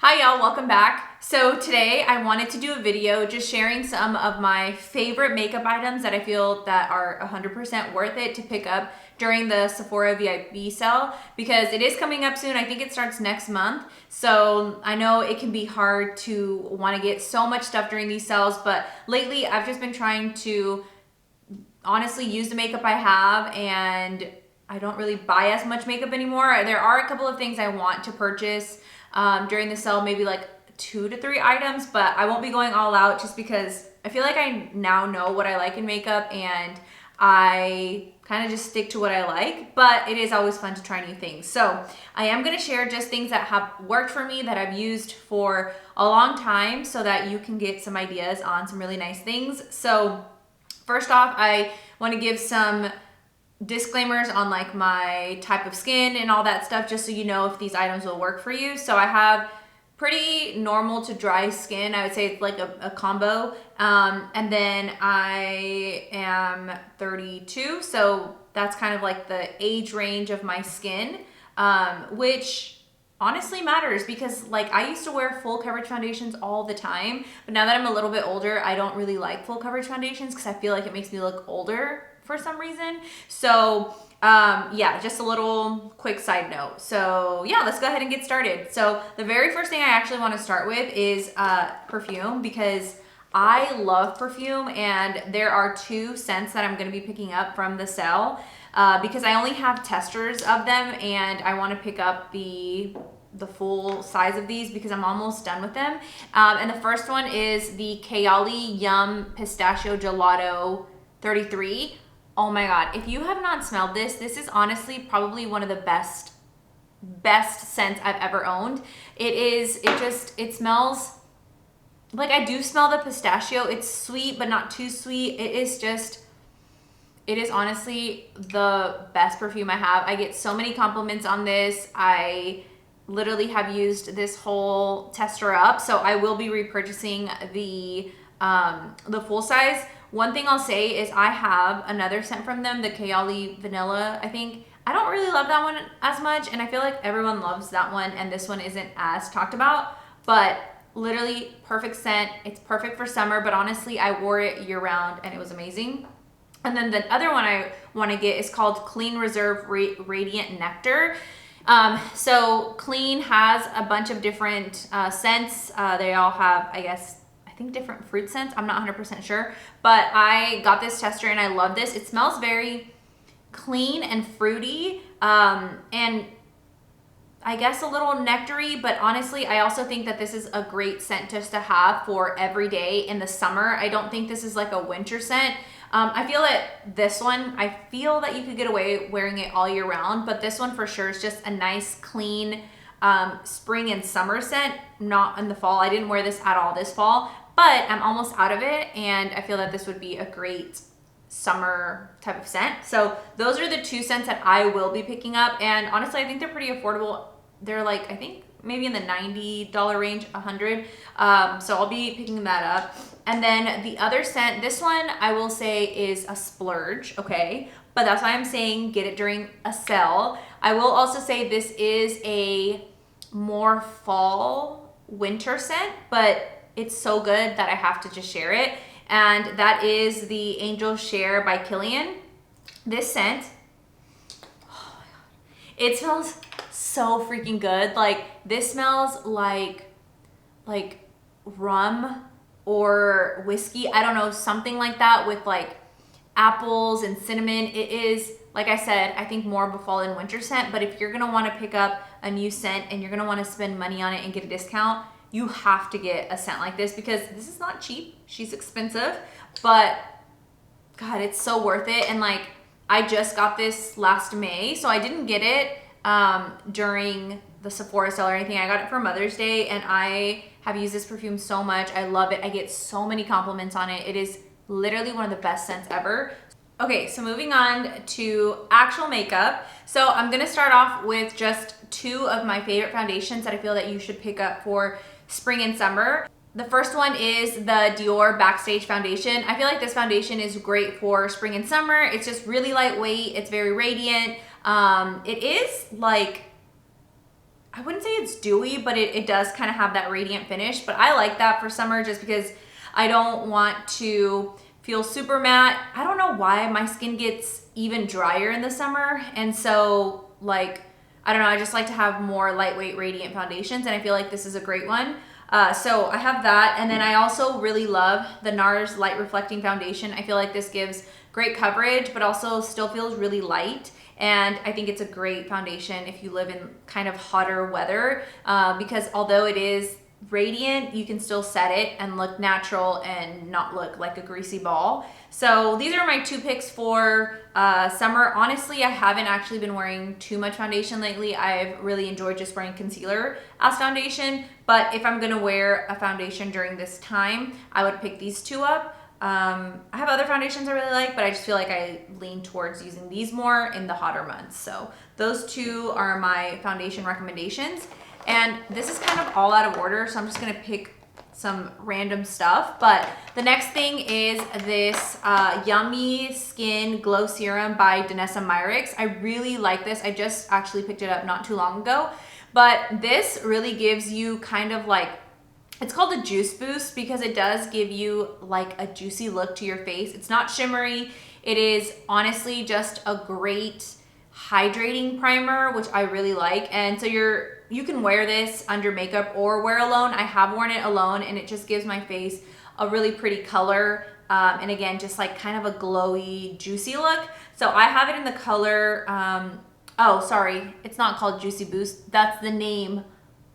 Hi y'all, welcome back. So today I wanted to do a video just sharing some of my favorite makeup items that I feel that are 100% worth it to pick up during the Sephora VIB sale because it is coming up soon. I think it starts next month. So I know it can be hard to want to get so much stuff during these sales, but lately I've just been trying to honestly use the makeup I have, and I don't really buy as much makeup anymore. There are a couple of things I want to purchase during the sale, maybe like 2 to 3 items, but I won't be going all out just because I feel like I now know what I like in makeup and I kind of just stick to what I like, but it is always fun to try new things. So I am going to share just things that have worked for me that I've used for a long time so that you can get some ideas on some really nice things. So first off, I want to give some disclaimers on like my type of skin and all that stuff, just so you know if these items will work for you. So I have pretty normal to dry skin. I would say it's like a combo. And then I am 32, so that's kind of like the age range of my skin, which honestly matters because like I used to wear full coverage foundations all the time, but now that I'm a little bit older, I don't really like full coverage foundations because I feel like it makes me look older for some reason. So yeah, just a little quick side note. So yeah, let's go ahead and get started. So the very first thing I actually want to start with is perfume, because I love perfume, and there are 2 scents that I'm going to be picking up from the sale because I only have testers of them, and I want to pick up the full size of these because I'm almost done with them. And the first one is the Kayali Yum Pistachio Gelato 33. Oh my God, if you have not smelled this, this is honestly probably one of the best scents I've ever owned. It smells like, I do smell the pistachio. It's sweet, but not too sweet. It is honestly the best perfume I have. I get so many compliments on this. I literally have used this whole tester up, so I will be repurchasing the full size. One thing I'll say is I have another scent from them, the Kayali Vanilla, I think. I don't really love that one as much, and I feel like everyone loves that one, and this one isn't as talked about, but literally perfect scent. It's perfect for summer, but honestly, I wore it year round, and it was amazing. And then the other one I want to get is called Clean Reserve Radiant Nectar. So Clean has a bunch of different scents. They all have, I think different fruit scents. I'm not 100% sure, but I got this tester and I love this. It smells very clean and fruity, and I guess a little nectary, but honestly, I also think that this is a great scent just to have for every day in the summer. I don't think this is like a winter scent. I feel that this one, I feel that you could get away wearing it all year round, but this one for sure is just a nice, clean spring and summer scent, not in the fall. I didn't wear this at all this fall, but I'm almost out of it, and I feel that this would be a great summer type of scent. So those are the 2 scents that I will be picking up, and honestly, I think they're pretty affordable. They're like, I think maybe in the $90 range, $100. So I'll be picking that up. And then the other scent, this one I will say is a splurge, okay? But that's why I'm saying get it during a sale. I will also say this is a more fall winter scent, but it's so good that I have to just share it. And that is the Angel Share by Kilian. This scent, oh my God, it smells so freaking good. Like, this smells like rum or whiskey. I don't know, something like that with like apples and cinnamon. It is, like I said, I think more of a fall and winter scent, but if you're gonna wanna pick up a new scent and you're gonna wanna spend money on it and get a discount, you have to get a scent like this because this is not cheap. She's expensive, but God, it's so worth it. And like, I just got this last May, so I didn't get it during the Sephora sale or anything. I got it for Mother's Day, and I have used this perfume so much. I love it. I get so many compliments on it. It is literally one of the best scents ever. Okay, so moving on to actual makeup. So I'm gonna start off with just 2 of my favorite foundations that I feel that you should pick up for spring and summer. The first one is the Dior Backstage Foundation. I feel like this foundation is great for spring and summer. It's just really lightweight. It's very radiant. It is like, I wouldn't say it's dewy, but it does kind of have that radiant finish. But I like that for summer just because I don't want to feel super matte. I don't know why my skin gets even drier in the summer. And so like, I don't know, I just like to have more lightweight radiant foundations, and I feel like this is a great one. So I have that, and then I also really love the NARS Light Reflecting Foundation. I feel like this gives great coverage, but also still feels really light. And I think it's a great foundation if you live in kind of hotter weather, because although it is radiant, you can still set it and look natural and not look like a greasy ball. So these are my 2 picks for summer. Honestly, I haven't actually been wearing too much foundation lately. I've really enjoyed just wearing concealer as foundation, but if I'm gonna wear a foundation during this time, I would pick these 2 up. I have other foundations I really like, but I just feel like I lean towards using these more in the hotter months. So those 2 are my foundation recommendations. And this is kind of all out of order, so I'm just gonna pick some random stuff. But the next thing is this Yummy Skin Glow Serum by Danessa Myricks. I really like this. I just actually picked it up not too long ago. But this really gives you kind of like, it's called a juice boost because it does give you like a juicy look to your face. It's not shimmery. It is honestly just a great hydrating primer, which I really like. And so you can wear this under makeup or wear alone. I have worn it alone, and it just gives my face a really pretty color. And again, just like kind of a glowy, juicy look. So I have it in the color, oh, sorry, it's not called Juicy Boost. That's the name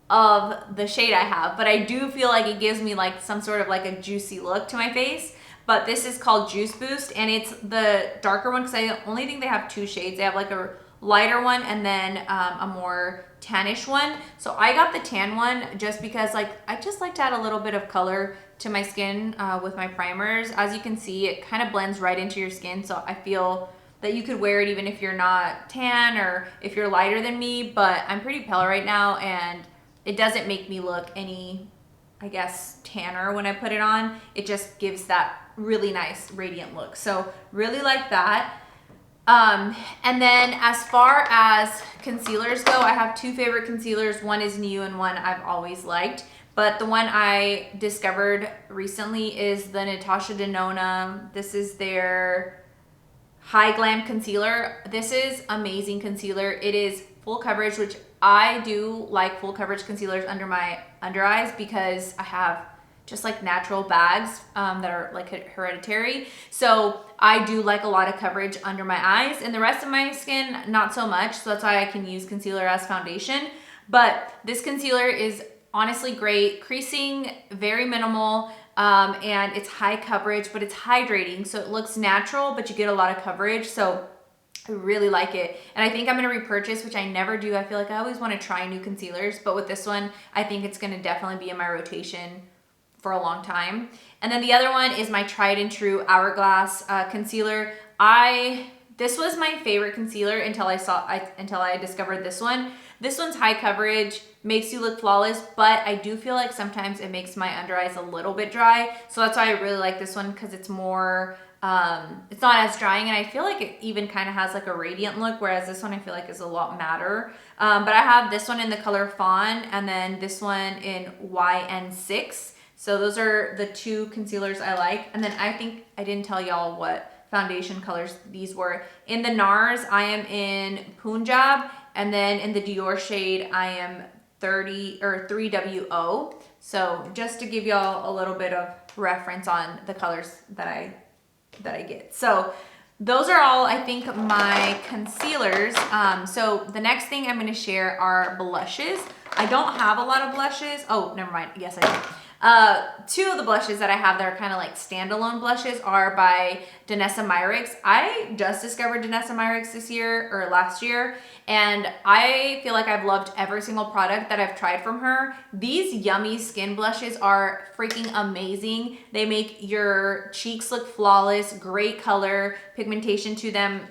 of the shade I have, but I do feel like it gives me like some sort of like a juicy look to my face. But this is called Juice Boost, and it's the darker one because I only think they have 2 shades. They have like a lighter one and then a more tannish one. So I got the tan one just because like I just like to add a little bit of color to my skin with my primers. As you can see, it kind of blends right into your skin, so I feel that you could wear it even if you're not tan or if you're lighter than me, but I'm pretty pale right now, and it doesn't make me look any, I guess, tanner when I put it on. It just gives that really nice radiant look. So really like that. And then as far as concealers go, I have 2 favorite concealers. One is new and one I've always liked. But the one I discovered recently is the Natasha Denona. This is their High Glam Concealer. This is amazing concealer. It is full coverage, which I do like full coverage concealers under my under eyes because I have just like natural bags that are like hereditary. So I do like a lot of coverage under my eyes, and the rest of my skin, not so much. So that's why I can use concealer as foundation. But this concealer is honestly great. Creasing, very minimal, and it's high coverage, but it's hydrating. So it looks natural, but you get a lot of coverage. So I really like it. And I think I'm gonna repurchase, which I never do. I feel like I always wanna try new concealers, but with this one, I think it's gonna definitely be in my rotation for a long time. And then the other one is my tried and true Hourglass concealer. This was my favorite concealer until I discovered this one. This one's high coverage, makes you look flawless, but I do feel like sometimes it makes my under eyes a little bit dry. So that's why I really like this one, because it's more, it's not as drying, and I feel like it even kind of has like a radiant look, whereas this one I feel like is a lot matter. But I have this one in the color Fawn, and then this one in YN6. So those are the 2 concealers I like. And then I think I didn't tell y'all what foundation colors these were. In the NARS, I am in Punjab, and then in the Dior shade, I am 3WO. So just to give y'all a little bit of reference on the colors that I get. So those are all, I think, my concealers. So the next thing I'm gonna share are blushes. I don't have a lot of blushes. Oh, never mind. Yes, I do. 2 of the blushes that I have that are kind of like standalone blushes are by Danessa Myricks. I just discovered Danessa Myricks this year or last year, and I feel like I've loved every single product that I've tried from her. These Yummy Skin blushes are freaking amazing. They make your cheeks look flawless, great color, pigmentation to them.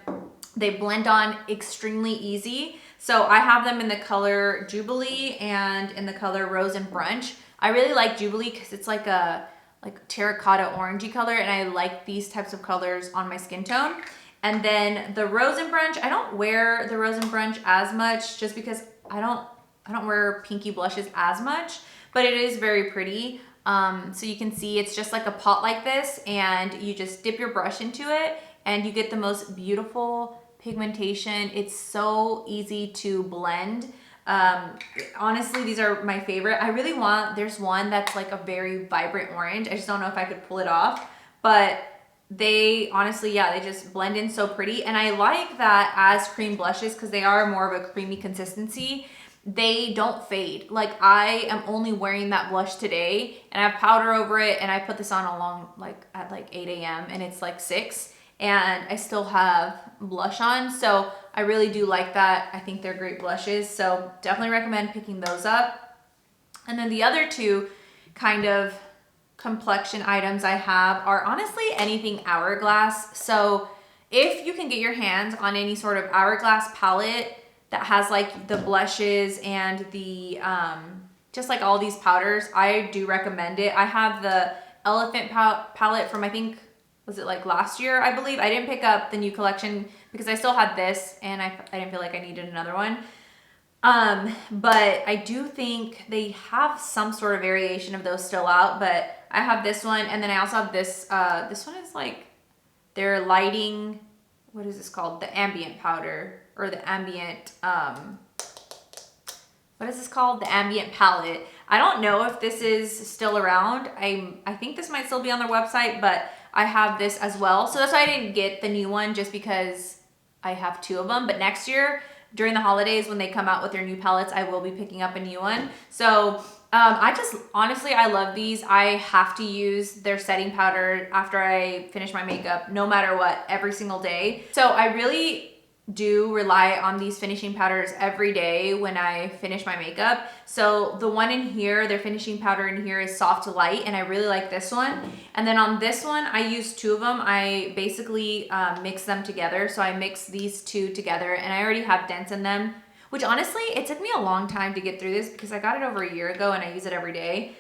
They blend on extremely easy. So I have them in the color Jubilee and in the color Rose and Brunch. I really like Jubilee because it's like a terracotta orangey color, and I like these types of colors on my skin tone. And then the Rose and Brunch, I don't wear the Rose and Brunch as much just because I I don't wear pinky blushes as much, but it is very pretty. So you can see it's just like a pot like this, and you just dip your brush into it and you get the most beautiful pigmentation. It's so easy to blend. Honestly, these are my favorite. I really want, there's one that's like a very vibrant orange. I just don't know if I could pull it off, but they honestly, yeah, they just blend in so pretty. And I like that as cream blushes because they are more of a creamy consistency. They don't fade. Like I am only wearing that blush today and I have powder over it, and I put this on along like at like 8 a.m. and it's like 6 and I still have blush on. So I really do like that. I think they're great blushes. So definitely recommend picking those up. And then the other two kind of complexion items I have are honestly anything Hourglass. So if you can get your hands on any sort of Hourglass palette that has like the blushes and the just like all these powders, I do recommend it. I have the Elephant palette from, I think, was it like last year, I believe. I didn't pick up the new collection because I still had this and I didn't feel like I needed another one. But I do think they have some sort of variation of those still out, but I have this one, and then I also have this, this one is like their lighting, what is this called? The ambient powder, or the ambient, what is this called? The ambient palette. I don't know if this is still around. I think this might still be on their website, but I have this as well. So that's why I didn't get the new one, just because I have two of them. But next year, during the holidays, when they come out with their new palettes, I will be picking up a new one. So I just, honestly, I love these. I have to use their setting powder after I finish my makeup, no matter what, every single day. So I really do rely on these finishing powders every day when I finish my makeup. So the one in here, their finishing powder in here is Soft Light, and I really like this one. And then on this one, I use two of them. I basically mix them together. So I mix these two together, and I already have dents in them, which honestly, it took me a long time to get through this because I got it over a year ago and I use it every day.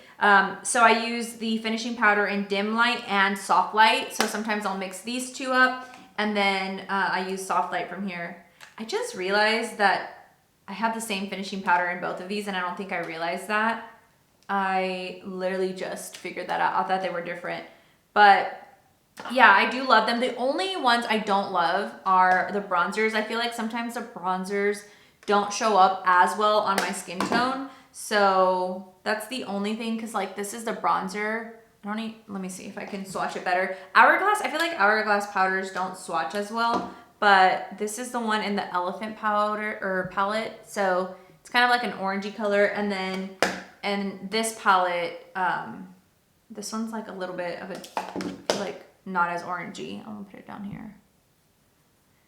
So I use the finishing powder in Dim Light and Soft Light. So sometimes I'll mix these two up, and then I use Soft Light from here. I just realized that I have the same finishing powder in both of these, and I don't think I realized that. I literally just figured that out. I thought they were different. But yeah, I do love them. The only ones I don't love are the bronzers. I feel like sometimes the bronzers don't show up as well on my skin tone. So that's the only thing, because like this is the bronzer. Let me see if I can swatch it better. Hourglass, I feel like Hourglass powders don't swatch as well, but this is the one in the Elephant powder or palette. So it's kind of like an orangey color. And then, and this palette, this one's like a little bit of a, I feel like not as orangey. I'm gonna put it down here.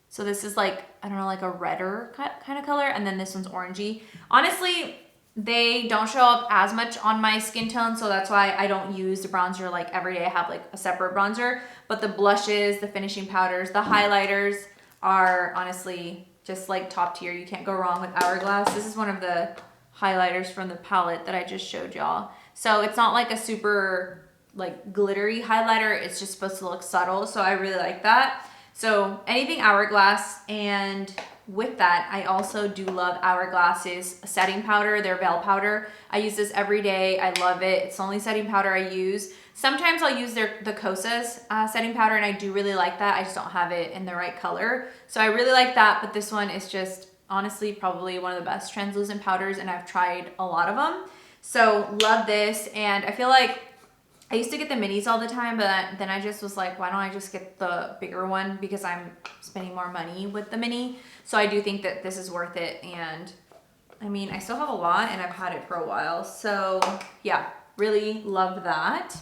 So this is like, I don't know, like a redder kind of color. And then this one's orangey. Honestly, they don't show up as much on my skin tone, so that's why I don't use the bronzer like every day. I have like a separate bronzer, but the blushes, the finishing powders, the highlighters are honestly just like top tier. You can't go wrong with Hourglass. This is one of the highlighters from the palette that I just showed y'all. So it's not like a super like glittery highlighter. It's just supposed to look subtle, so I really like that. So anything Hourglass. And with that, I also do love Hourglass's setting powder, their Veil powder. I use this every day. I love it. It's the only setting powder I use. Sometimes I'll use the Kosa's setting powder, and I do really like that. I just don't have it in the right color. So I really like that, but this one is just honestly probably one of the best translucent powders, and I've tried a lot of them. So love this, and I feel like I used to get the minis all the time, but then I just was like, why don't I just get the bigger one, because I'm spending more money with the mini. So I do think that this is worth it. And I mean, I still have a lot and I've had it for a while. So yeah, really love that.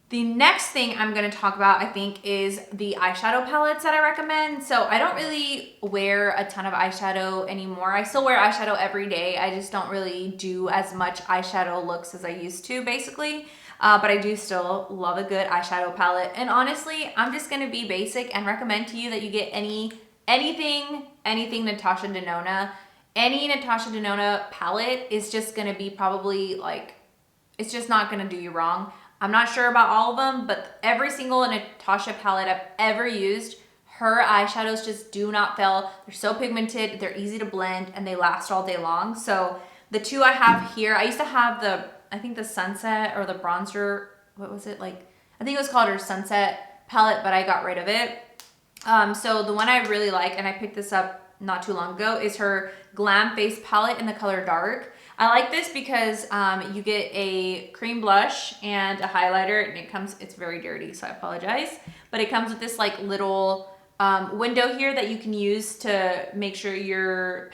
The next thing I'm going to talk about, I think, is the eyeshadow palettes that I recommend. So I don't really wear a ton of eyeshadow anymore. I still wear eyeshadow every day. I just don't really do as much eyeshadow looks as I used to, basically. But I do still love a good eyeshadow palette. And honestly, I'm just going to be basic and recommend to you that you get anything Natasha Denona. Any Natasha Denona palette is just going to be probably like, it's just not going to do you wrong. I'm not sure about all of them, but every single Natasha palette I've ever used, her eyeshadows just do not fail. They're so pigmented, they're easy to blend, and they last all day long. So the two I have here, I used to have I think the Sunset or the bronzer, what was it? Like, I think it was called her Sunset palette, but I got rid of it. So the one I really like, and I picked this up not too long ago, is her Glam Face palette in the color Dark. I like this because you get a cream blush and a highlighter, and it's very dirty, so I apologize. But it comes with this like little window here that you can use to make sure your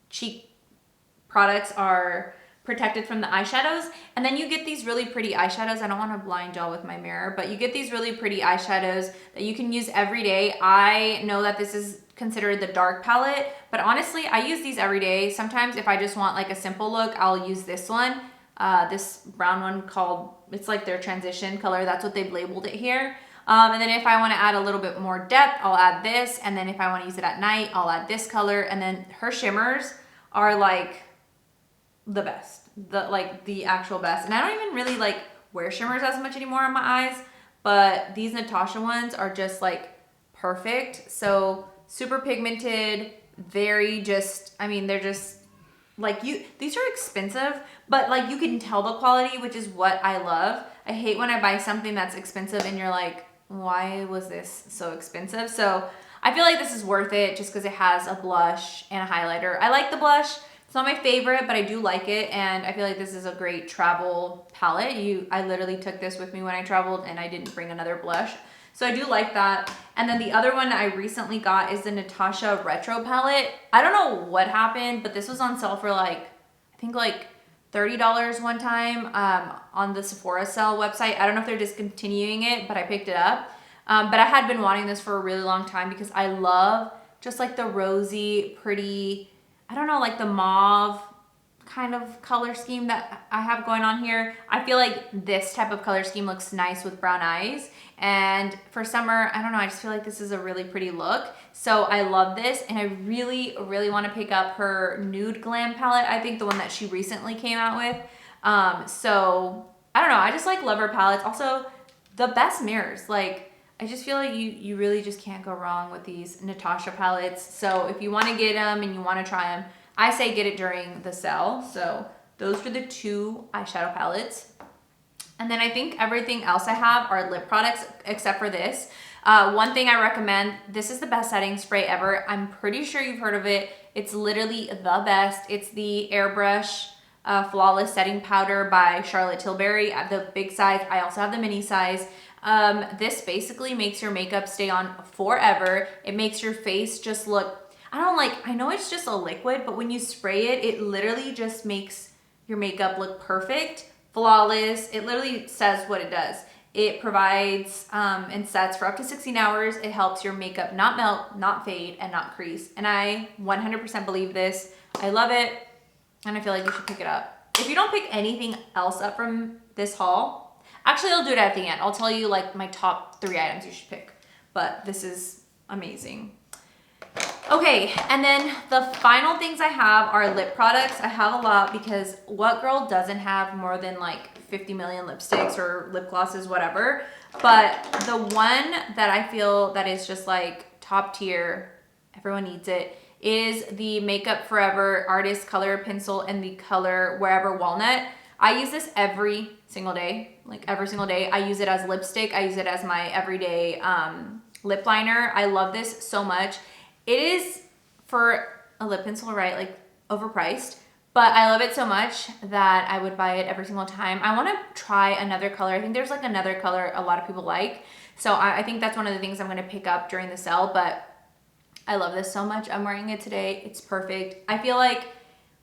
cheek products are protected from the eyeshadows. And then you get these really pretty eyeshadows. I don't want to blind y'all with my mirror, but you get these really pretty eyeshadows that you can use every day. I know that this is considered the dark palette, but honestly, I use these every day. Sometimes if I just want like a simple look, I'll use this one, this brown one it's like their transition color. That's what they've labeled it here. And then if I want to add a little bit more depth, I'll add this. And then if I want to use it at night, I'll add this color. And then her shimmers are like the best, the actual best. And I don't even really like wear shimmers as much anymore on my eyes, but these Natasha ones are just like perfect. So super pigmented, they're just like these are expensive, but like you can tell the quality, which is what I love. I hate when I buy something that's expensive and you're like, why was this so expensive? So I feel like this is worth it just because it has a blush and a highlighter. I like the blush. It's not my favorite, but I do like it, and I feel like this is a great travel palette. I literally took this with me when I traveled, and I didn't bring another blush. So I do like that. And then the other one I recently got is the Natasha Retro palette. I don't know what happened, but this was on sale for like, I think like $30 one time on the Sephora sale website. I don't know if they're discontinuing it, but I picked it up. But I had been wanting this for a really long time because I love just like the rosy, pretty, I don't know, like the mauve kind of color scheme that I have going on here. I feel like this type of color scheme looks nice with brown eyes. And for summer, I don't know, I just feel like this is a really pretty look. So I love this, and I really, really want to pick up her Nude Glam palette. I think the one that she recently came out with. So I don't know, I just like love her palettes. Also, the best mirrors. Like, I just feel like you really just can't go wrong with these Natasha palettes. So if you want to get them and you want to try them, I say get it during the sale. So those are the two eyeshadow palettes. And then I think everything else I have are lip products except for this. One thing I recommend, this is the best setting spray ever. I'm pretty sure you've heard of it. It's literally the best. It's the Airbrush Flawless Setting Powder by Charlotte Tilbury. I have the big size. I also have the mini size. This basically makes your makeup stay on forever. It makes your face just look, I know it's just a liquid, but when you spray it, it literally just makes your makeup look perfect, flawless. It literally says what it does. It provides and sets for up to 16 hours. It helps your makeup not melt, not fade, and not crease. And I 100% believe this. I love it, and I feel like you should pick it up. If you don't pick anything else up from this haul, actually I'll do it at the end. I'll tell you like my top 3 items you should pick, but this is amazing. Okay, and then the final things I have are lip products. I have a lot because what girl doesn't have more than like 50 million lipsticks or lip glosses, whatever. But the one that I feel that is just like top tier, everyone needs it, is the Makeup Forever Artist Color Pencil in the color Wherever Walnut. I use this every single day, like every single day. I use it as lipstick. I use it as my everyday lip liner. I love this so much. It is, for a lip pencil, right, like overpriced, but I love it so much that I would buy it every single time. I want to try another color. I think there's like another color a lot of people like. So I think that's one of the things I'm going to pick up during the sale, but I love this so much. I'm wearing it today. It's perfect. I feel like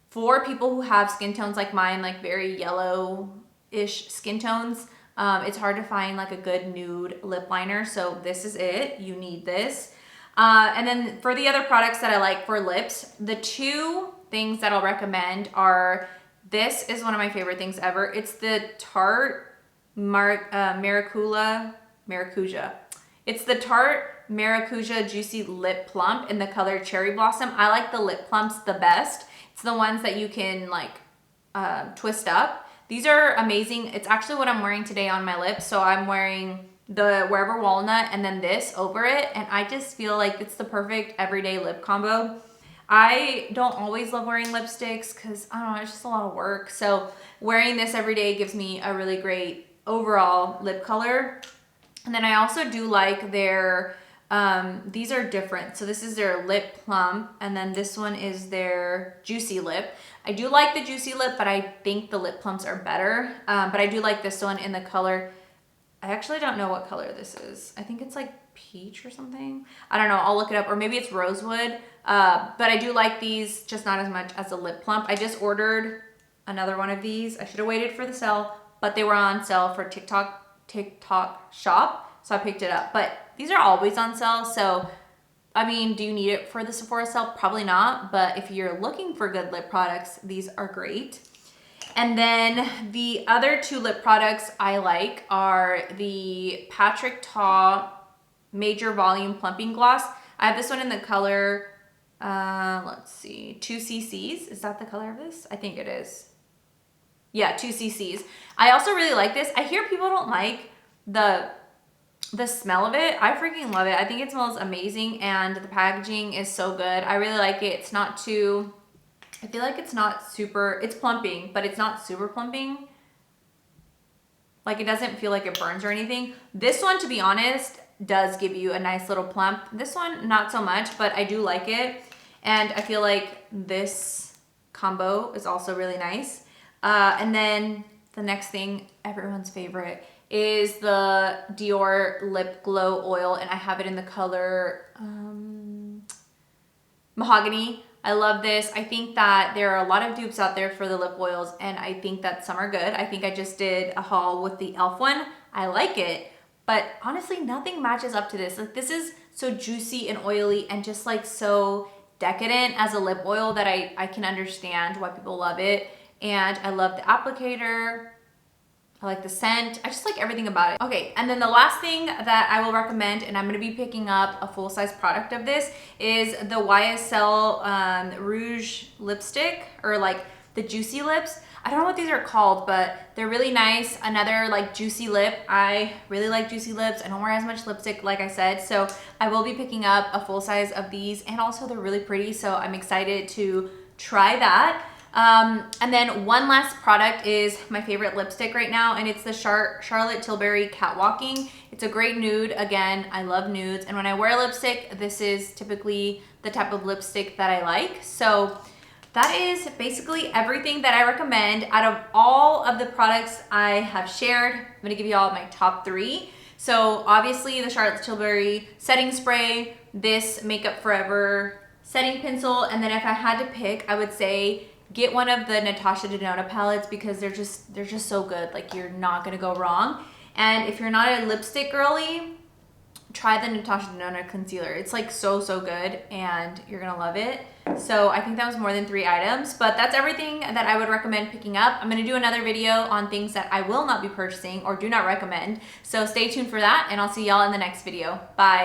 for people who have skin tones like mine, like very yellow-ish skin tones, it's hard to find like a good nude lip liner. So this is it. You need this. And then for the other products that I like for lips, the 2 things that I'll recommend are, this is one of my favorite things ever. It's the Tarte Maracuja. It's the Tarte Maracuja Juicy Lip Plump in the color Cherry Blossom. I like the lip plumps the best. It's the ones that you can like twist up. These are amazing. It's actually what I'm wearing today on my lips. So I'm wearing the Wherever Walnut and then this over it, and I just feel like it's the perfect everyday lip combo. I don't always love wearing lipsticks because, I don't know, it's just a lot of work. So wearing this every day gives me a really great overall lip color. And then I also do like their, these are different. So this is their Lip Plump, and then this one is their Juicy Lip. I do like the Juicy Lip, but I think the Lip Plumps are better. But I do like this one in the color. I actually don't know what color this is. I think it's like peach or something. I don't know, I'll look it up, or maybe it's rosewood. But I do like these, just not as much as a Lip Plump. I just ordered another one of these. I should have waited for the sale, but they were on sale for TikTok shop, so I picked it up. But these are always on sale, so I mean, do you need it for the Sephora sale? Probably not, but if you're looking for good lip products, these are great. And then the other two lip products I like are the Patrick Ta Major Volume Plumping Gloss. I have this one in the color, let's see, 2ccs. Is that the color of this? I think it is. Yeah, 2ccs. I also really like this. I hear people don't like the smell of it. I freaking love it. I think it smells amazing, and the packaging is so good. I really like it. It's not too, I feel like it's not super, it's plumping, but it's not super plumping. Like, it doesn't feel like it burns or anything. This one, to be honest, does give you a nice little plump. This one, not so much, but I do like it. And I feel like this combo is also really nice. And then the next thing, everyone's favorite, is the Dior Lip Glow Oil, and I have it in the color Mahogany. I love this. I think that there are a lot of dupes out there for the lip oils, and I think that some are good. I think I just did a haul with the e.l.f. one. I like it, but honestly, nothing matches up to this. Like, this is so juicy and oily and just like so decadent as a lip oil that I can understand why people love it. And I love the applicator. I like the scent. I just like everything about it. Okay, and then the last thing that I will recommend, and I'm gonna be picking up a full-size product of this, is the YSL Rouge lipstick, or like the Juicy Lips. I don't know what these are called, but they're really nice. Another like juicy lip. I really like juicy lips. I don't wear as much lipstick, like I said, so I will be picking up a full size of these, and also they're really pretty, so I'm excited to try that. And then one last product is my favorite lipstick right now, and it's the Charlotte Tilbury Catwalking. It's a great nude. Again, I love nudes, and when I wear lipstick, this is typically the type of lipstick that I like. So that is basically everything that I recommend. Out of all of the products I have shared, I'm gonna give you all my top 3. So obviously the Charlotte Tilbury setting spray, this Makeup Forever setting pencil, and then if I had to pick, I would say get one of the Natasha Denona palettes, because they're just so good. Like, you're not gonna go wrong. And if you're not a lipstick girly, try the Natasha Denona concealer. It's like so good, and you're gonna love it. So I think that was more than 3 items, but that's everything that I would recommend picking up. I'm gonna do another video on things that I will not be purchasing or do not recommend. So stay tuned for that, and I'll see y'all in the next video. Bye.